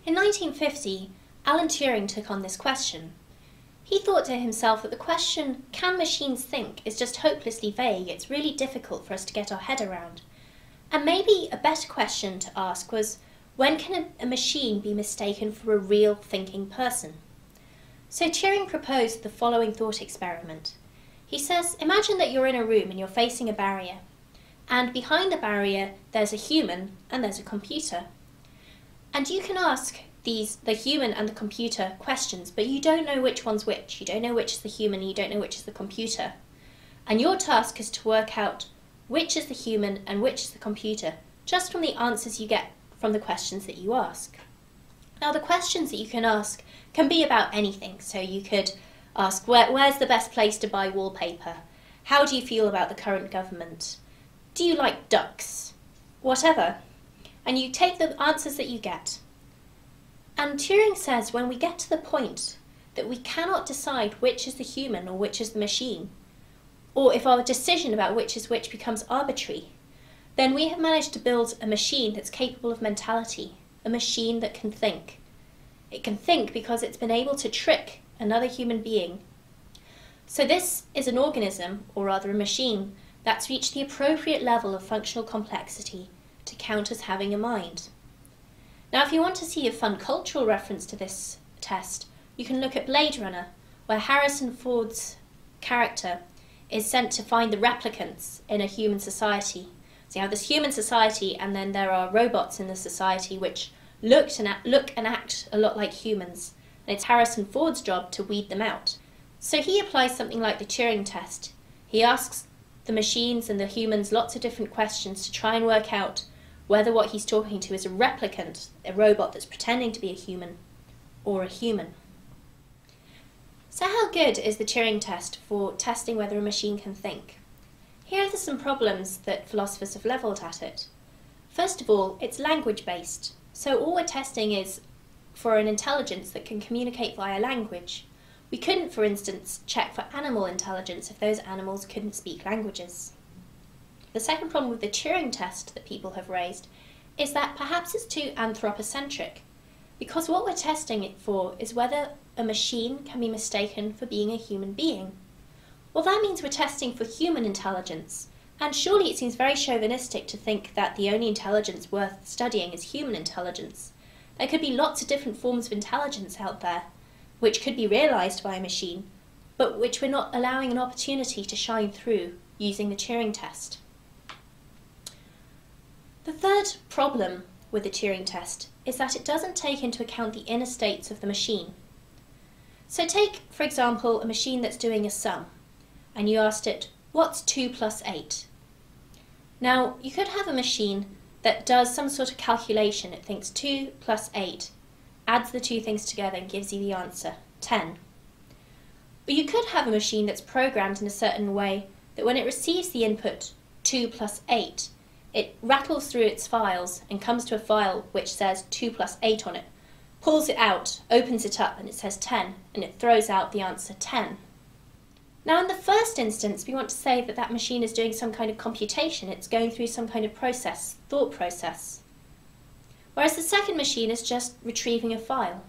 In 1950, Alan Turing took on this question. He thought to himself that the question, can machines think, is just hopelessly vague. It's really difficult for us to get our head around. And maybe a better question to ask was, when can a machine be mistaken for a real thinking person? So Turing proposed the following thought experiment. He says, imagine that you're in a room and you're facing a barrier. And behind the barrier, there's a human and there's a computer. And you can ask the human and the computer questions, but you don't know which one's which. You don't know which is the human, you don't know which is the computer. And your task is to work out which is the human and which is the computer, just from the answers you get from the questions that you ask. Now, the questions that you can ask can be about anything. So you could ask, where's the best place to buy wallpaper? How do you feel about the current government? Do you like ducks? Whatever. And you take the answers that you get. And Turing says when we get to the point that we cannot decide which is the human or which is the machine, or if our decision about which is which becomes arbitrary, then we have managed to build a machine that's capable of mentality, a machine that can think. It can think because it's been able to trick another human being. So this is an organism, or rather a machine, that's reached the appropriate level of functional complexity to count as having a mind. Now, if you want to see a fun cultural reference to this test, you can look at Blade Runner, where Harrison Ford's character is sent to find the replicants in a human society. So you have this human society, and then there are robots in the society which look and act a lot like humans, and it's Harrison Ford's job to weed them out. So he applies something like the Turing test. He asks the machines and the humans lots of different questions to try and work out whether what he's talking to is a replicant, a robot that's pretending to be a human, or a human. So how good is the Turing test for testing whether a machine can think? Here are some problems that philosophers have levelled at it. First of all, it's language-based, so all we're testing is for an intelligence that can communicate via language. We couldn't, for instance, check for animal intelligence if those animals couldn't speak languages. The second problem with the Turing test that people have raised is that perhaps it's too anthropocentric, because what we're testing it for is whether a machine can be mistaken for being a human being. Well, that means we're testing for human intelligence, and surely it seems very chauvinistic to think that the only intelligence worth studying is human intelligence. There could be lots of different forms of intelligence out there, which could be realised by a machine, but which we're not allowing an opportunity to shine through using the Turing test. The third problem with the Turing test is that it doesn't take into account the inner states of the machine. So take, for example, a machine that's doing a sum, and you asked it, what's 2 plus 8? Now, you could have a machine that does some sort of calculation. It thinks 2 plus 8, adds the two things together and gives you the answer, 10. But you could have a machine that's programmed in a certain way that when it receives the input 2 plus 8, it rattles through its files and comes to a file which says 2 plus 8 on it, pulls it out, opens it up, and it says 10, and it throws out the answer 10. Now, in the first instance, we want to say that that machine is doing some kind of computation. It's going through some kind of process, thought process. Whereas the second machine is just retrieving a file.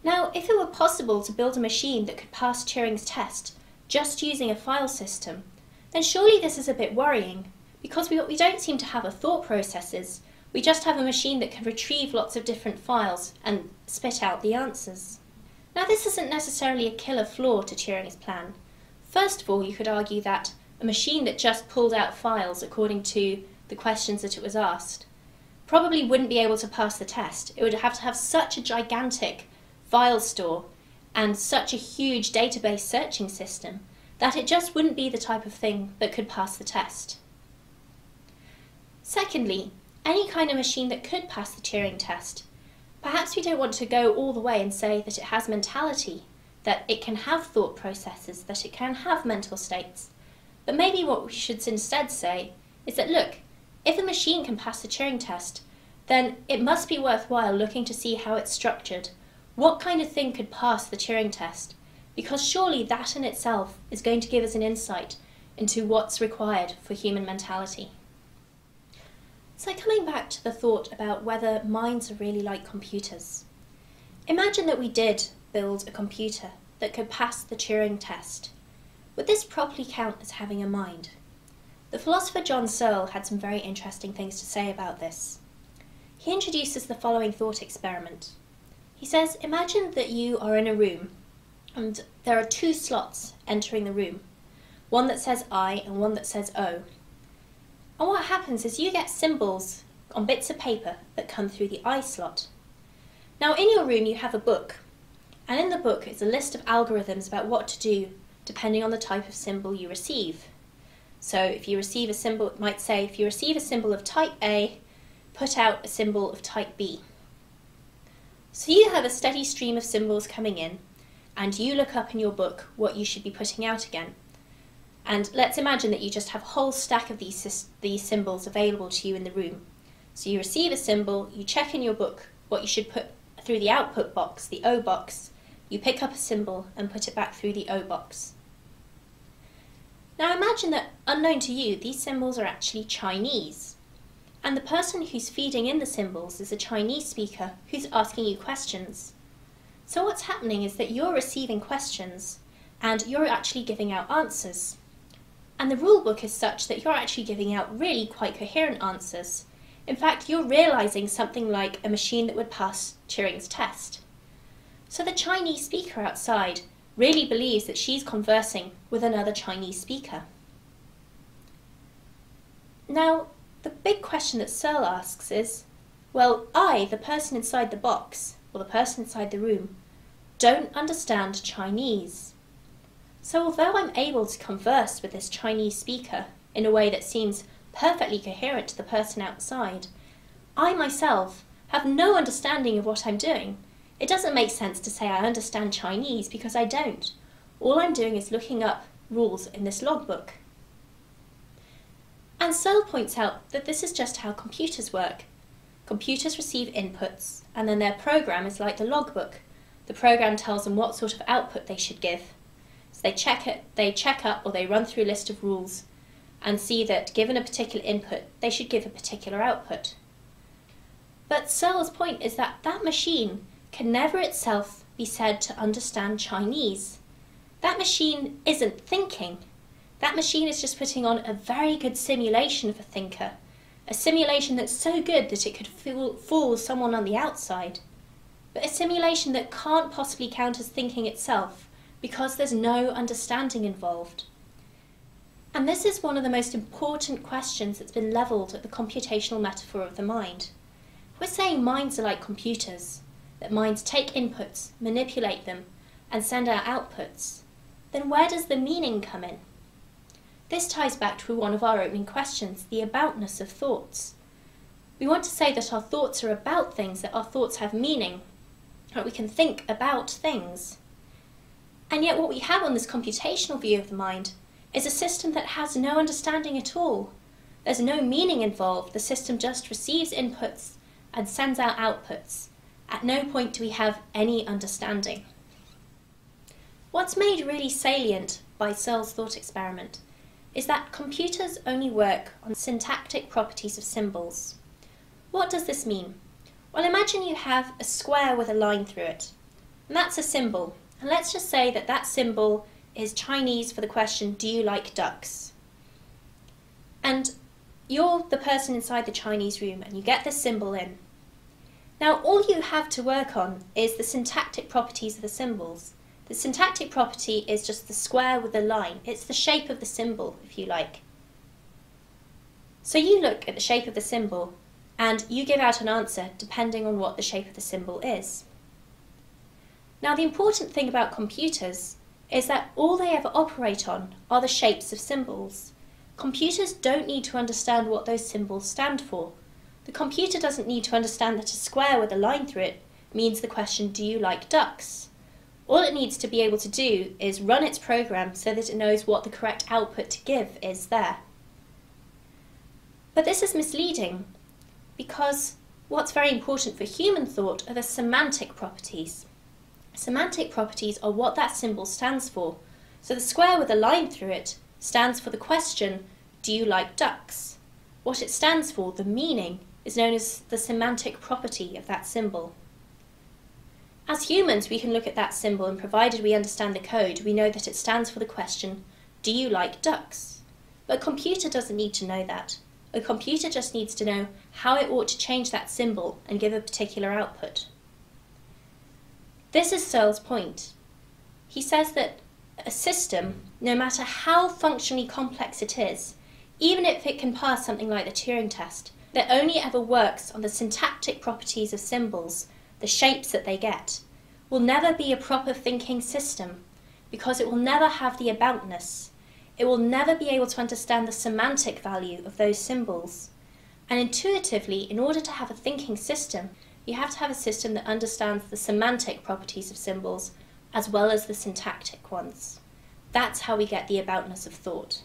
Now, if it were possible to build a machine that could pass Turing's test just using a file system, then surely this is a bit worrying, because we don't seem to have a thought processes. We just have a machine that can retrieve lots of different files and spit out the answers. Now, this isn't necessarily a killer flaw to Turing's plan. First of all, you could argue that a machine that just pulled out files according to the questions that it was asked probably wouldn't be able to pass the test. It would have to have such a gigantic file store and such a huge database searching system that it just wouldn't be the type of thing that could pass the test. Secondly, any kind of machine that could pass the Turing test, perhaps we don't want to go all the way and say that it has mentality, that it can have thought processes, that it can have mental states. But maybe what we should instead say is that, look, if a machine can pass the Turing test, then it must be worthwhile looking to see how it's structured. What kind of thing could pass the Turing test? Because surely that in itself is going to give us an insight into what's required for human mentality. So coming back to the thought about whether minds are really like computers. Imagine that we did build a computer that could pass the Turing test. Would this properly count as having a mind? The philosopher John Searle had some very interesting things to say about this. He introduces the following thought experiment. He says, imagine that you are in a room and there are two slots entering the room, one that says I and one that says O. And what happens is you get symbols on bits of paper that come through the I slot. Now in your room you have a book, and in the book is a list of algorithms about what to do depending on the type of symbol you receive. So if you receive a symbol, it might say, if you receive a symbol of type A, put out a symbol of type B. So you have a steady stream of symbols coming in, and you look up in your book what you should be putting out again. And let's imagine that you just have a whole stack of these symbols available to you in the room. So you receive a symbol, you check in your book what you should put through the output box, the O box, you pick up a symbol and put it back through the O box. Now imagine that, unknown to you, these symbols are actually Chinese. And the person who's feeding in the symbols is a Chinese speaker who's asking you questions. So what's happening is that you're receiving questions and you're actually giving out answers. And the rule book is such that you're actually giving out really quite coherent answers. In fact, you're realizing something like a machine that would pass Turing's test. So the Chinese speaker outside really believes that she's conversing with another Chinese speaker. Now, the big question that Searle asks is, well, I, the person inside the box, or the person inside the room, don't understand Chinese. So although I'm able to converse with this Chinese speaker in a way that seems perfectly coherent to the person outside, I myself have no understanding of what I'm doing. It doesn't make sense to say I understand Chinese because I don't. All I'm doing is looking up rules in this logbook. And Searle points out that this is just how computers work. Computers receive inputs, and then their program is like the logbook. The program tells them what sort of output they should give. So they check up or they run through a list of rules and see that given a particular input, they should give a particular output. But Searle's point is that that machine can never itself be said to understand Chinese. That machine isn't thinking. That machine is just putting on a very good simulation of a thinker, a simulation that's so good that it could fool someone on the outside, but a simulation that can't possibly count as thinking itself because there's no understanding involved. And this is one of the most important questions that's been levelled at the computational metaphor of the mind. We're saying minds are like computers, that minds take inputs, manipulate them, and send out outputs. Then where does the meaning come in? This ties back to one of our opening questions, the aboutness of thoughts. We want to say that our thoughts are about things, that our thoughts have meaning, that we can think about things. And yet what we have on this computational view of the mind is a system that has no understanding at all. There's no meaning involved. The system just receives inputs and sends out outputs. At no point do we have any understanding. What's made really salient by Searle's thought experiment is that computers only work on syntactic properties of symbols. What does this mean? Well, imagine you have a square with a line through it, and that's a symbol. And let's just say that that symbol is Chinese for the question, do you like ducks? And you're the person inside the Chinese room and you get this symbol in. Now all you have to work on is the syntactic properties of the symbols. The syntactic property is just the square with the line. It's the shape of the symbol, if you like. So you look at the shape of the symbol and you give out an answer depending on what the shape of the symbol is. Now the important thing about computers is that all they ever operate on are the shapes of symbols. Computers don't need to understand what those symbols stand for. The computer doesn't need to understand that a square with a line through it means the question, do you like ducks? All it needs to be able to do is run its program so that it knows what the correct output to give is there. But this is misleading because what's very important for human thought are the semantic properties. Semantic properties are what that symbol stands for. So the square with a line through it stands for the question, do you like ducks? What it stands for, the meaning, is known as the semantic property of that symbol. As humans, we can look at that symbol, and provided we understand the code, we know that it stands for the question, do you like ducks? But a computer doesn't need to know that. A computer just needs to know how it ought to change that symbol and give a particular output. This is Searle's point. He says that a system, no matter how functionally complex it is, even if it can pass something like the Turing test, that only ever works on the syntactic properties of symbols, the shapes that they get, will never be a proper thinking system, because it will never have the aboutness. It will never be able to understand the semantic value of those symbols. And intuitively, in order to have a thinking system, you have to have a system that understands the semantic properties of symbols as well as the syntactic ones. That's how we get the aboutness of thought.